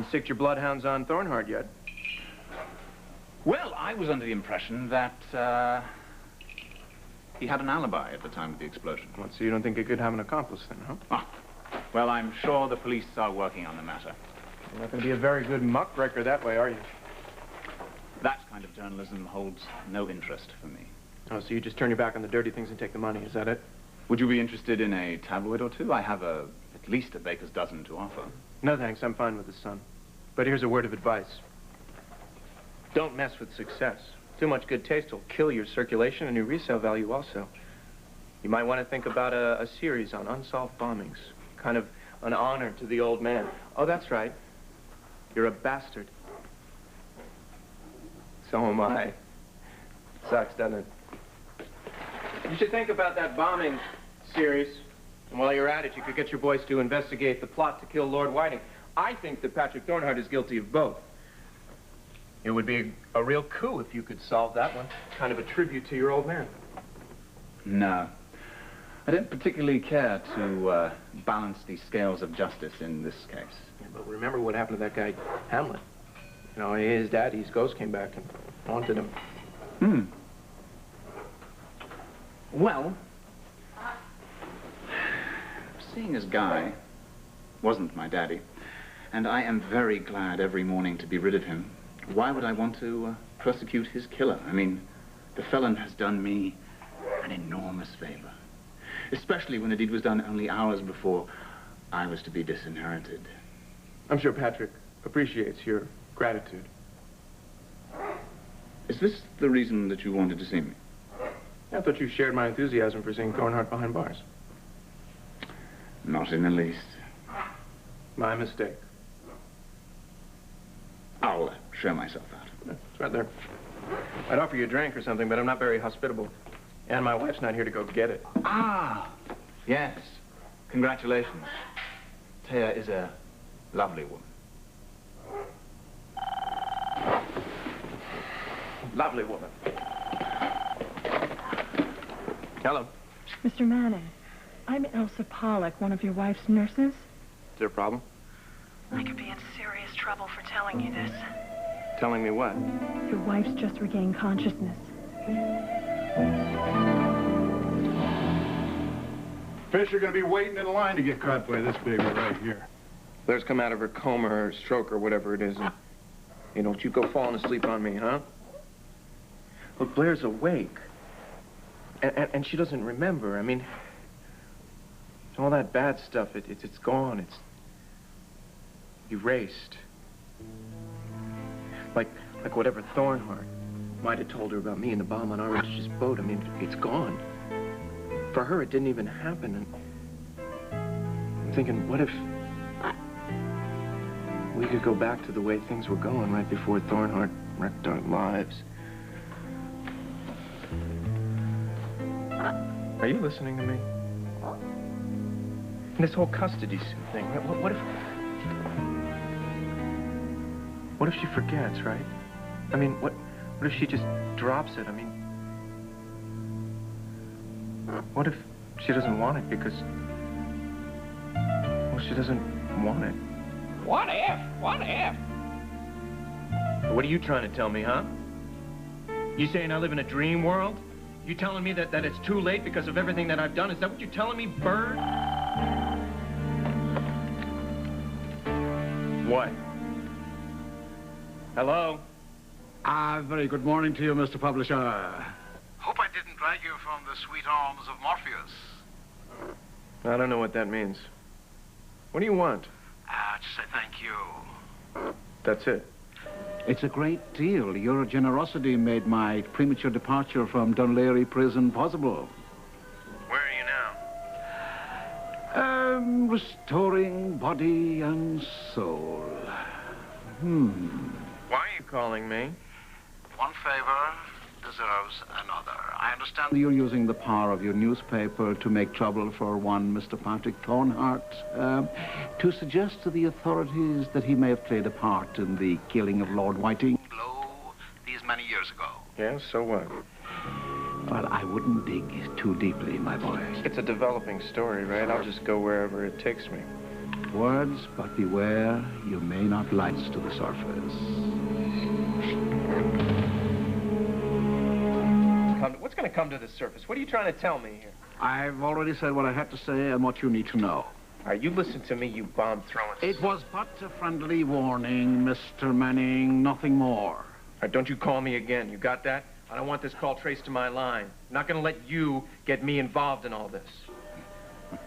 You sicked your bloodhounds on Thornhart yet? Well, I was under the impression that, he had an alibi at the time of the explosion. What, so you don't think he could have an accomplice then, huh? Ah, well, I'm sure the police are working on the matter. You're not going to be a very good muckraker that way, are you? That kind of journalism holds no interest for me. Oh, so you just turn your back on the dirty things and take the money, is that it? Would you be interested in a tabloid or two? I have at least a baker's dozen to offer. No, thanks. I'm fine with the Sun. But here's a word of advice. Don't mess with success. Too much good taste will kill your circulation and your resale value also. You might want to think about a series on unsolved bombings. Kind of an honor to the old man. Oh, that's right. You're a bastard. So am I. Sucks, doesn't it? You should think about that bombing series. And while you're at it, you could get your boys to investigate the plot to kill Lord Whiting. I think that Patrick Thornhart is guilty of both. It would be a real coup if you could solve that one. Kind of a tribute to your old man. No. I don't particularly care to balance the scales of justice in this case. Yeah, but remember what happened to that guy, Hamlet. You know, his daddy's ghost came back and haunted him. Hmm. Well, seeing as Guy wasn't my daddy, and I am very glad every morning to be rid of him, why would I want to prosecute his killer? I mean, the felon has done me an enormous favor, especially when the deed was done only hours before I was to be disinherited. I'm sure Patrick appreciates your gratitude. Is this the reason that you wanted to see me? I thought you shared my enthusiasm for seeing Thornhart behind bars. Not in the least. My mistake. I'll show myself out. It's right there. I'd offer you a drink or something, but I'm not very hospitable. And my wife's not here to go get it. Ah, yes. Congratulations. Taya is a lovely woman. Lovely woman. Hello. Mr. Manning, I'm Elsa Pollock, one of your wife's nurses. Is there a problem? I could be in serious trouble for telling you this. Telling me what? Your wife's just regained consciousness. Fish are going to be waiting in line to get caught by this baby right here. Blair's come out of her coma or stroke or whatever it is. And, you don't you go falling asleep on me, huh? Look, Blair's awake. And she doesn't remember. I mean, all that bad stuff, it's gone. It's erased. Like whatever Thornhart might have told her about me and the bomb on Armitage's boat. I mean, it's gone. For her, it didn't even happen. And I'm thinking, what if we could go back to the way things were going right before Thornhart wrecked our lives? Are you listening to me? And this whole custody suit thing, what if she forgets, right? I mean, what if she just drops it? I mean, what if she doesn't want it because, well, she doesn't want it? What if? What if? What are you trying to tell me, huh? You saying I live in a dream world? You telling me that it's too late because of everything that I've done? Is that what you're telling me, Bird? What? Hello? Very good morning to you, Mr. Publisher. Hope I didn't drag you from the sweet arms of Morpheus. I don't know what that means. What do you want? To say thank you. That's it. It's a great deal. Your generosity made my premature departure from Dunleary Prison possible. Where are you now? Restoring body and soul. Why are you calling me? One favor deserves another. I understand. You're using the power of your newspaper to make trouble for one Mr. Patrick Thornhart, to suggest to the authorities that he may have played a part in the killing of Lord Whiting. Blow these many years ago. Yeah, so what? Well, I wouldn't dig too deeply, my boy. It's a developing story, right? I'll just go wherever it takes me. words, but beware, you may not rise to the surface. What's going to come to the surface? What are you trying to tell me here? I've already said what I had to say and what you need to know. All right, you listen to me, you bomb-throwing... It was but a friendly warning, Mr. Manning, nothing more. All right, don't you call me again. You got that? I don't want this call traced to my line. I'm not going to let you get me involved in all this.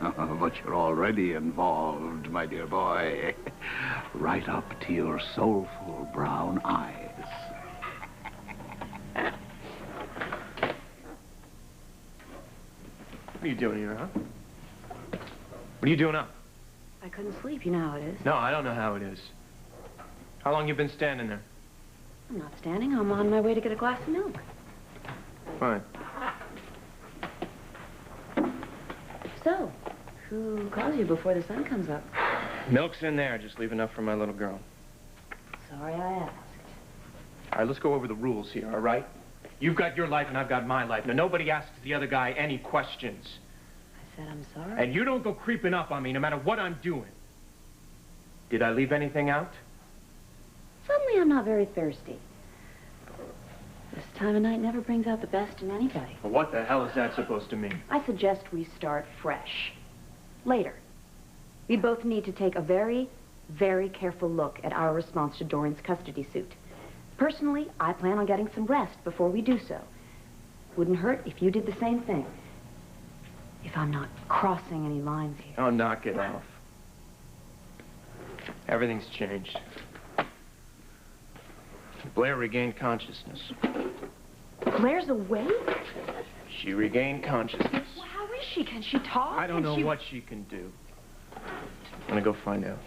But you're already involved, my dear boy. Right up to your soulful brown eyes. What are you doing here, huh? What are you doing up? I couldn't sleep. You know how it is. No, I don't know how it is. How long you been standing there? I'm not standing. I'm on my way to get a glass of milk. Fine. So, who calls you before the sun comes up? Milk's in there. Just leave enough for my little girl. Sorry I asked. All right, let's go over the rules here, all right? You've got your life and I've got my life. Now, nobody asks the other guy any questions. I said I'm sorry. And you don't go creeping up on me no matter what I'm doing. Did I leave anything out? Suddenly I'm not very thirsty. This time of night never brings out the best in anybody. Well, what the hell is that supposed to mean? I suggest we start fresh. Later. We both need to take a very, very careful look at our response to Dorian's custody suit. Personally, I plan on getting some rest before we do so. Wouldn't hurt if you did the same thing. If I'm not crossing any lines here. Oh, knock it off. Everything's changed. Blair regained consciousness. Blair's awake? She regained consciousness. Well, how is she? Can she talk? I don't know what she can do. I'm gonna go find out.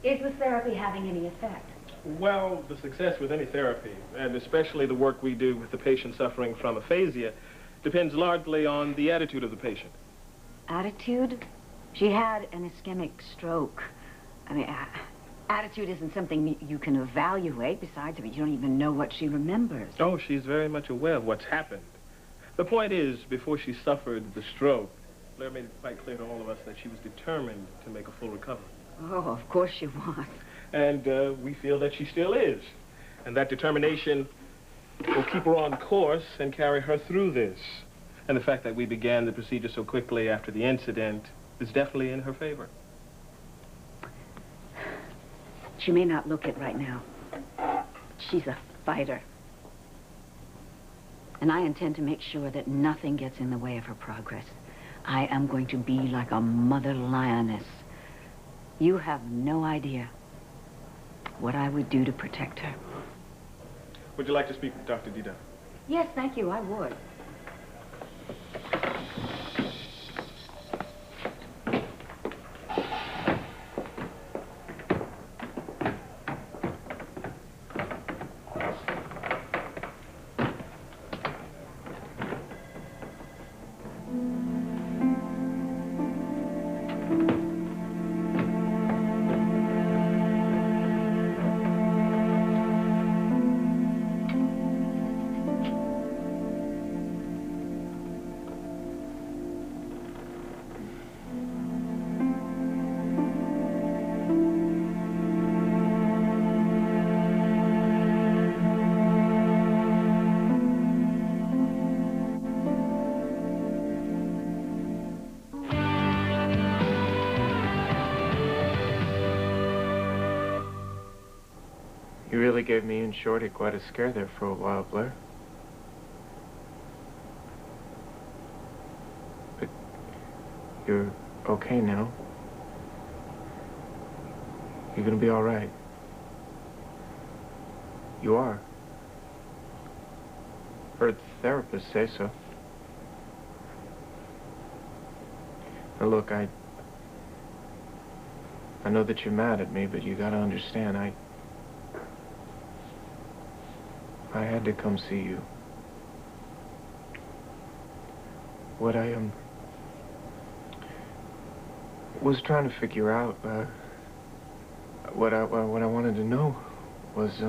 Is the therapy having any effect? Well, the success with any therapy, and especially the work we do with the patient suffering from aphasia, depends largely on the attitude of the patient. Attitude? She had an ischemic stroke. I mean, attitude isn't something you can evaluate. Besides, I mean, you don't even know what she remembers. Oh, she's very much aware of what's happened. The point is, before she suffered the stroke, Blair made it quite clear to all of us that she was determined to make a full recovery. Oh, of course she was. And we feel that she still is. And that determination will keep her on course and carry her through this. And the fact that we began the procedure so quickly after the incident is definitely in her favor. She may not look it right now. She's a fighter. And I intend to make sure that nothing gets in the way of her progress. I am going to be like a mother lioness. You have no idea what I would do to protect her. Would you like to speak with Dr. Dida? Yes, thank you, I would. You really gave me and Shorty quite a scare there for a while, Blair. But you're okay now. You're gonna be all right. You are. Heard therapists say so. Now look, I know that you're mad at me, but you gotta understand, I had to come see you. What I was trying to figure out, what I wanted to know was,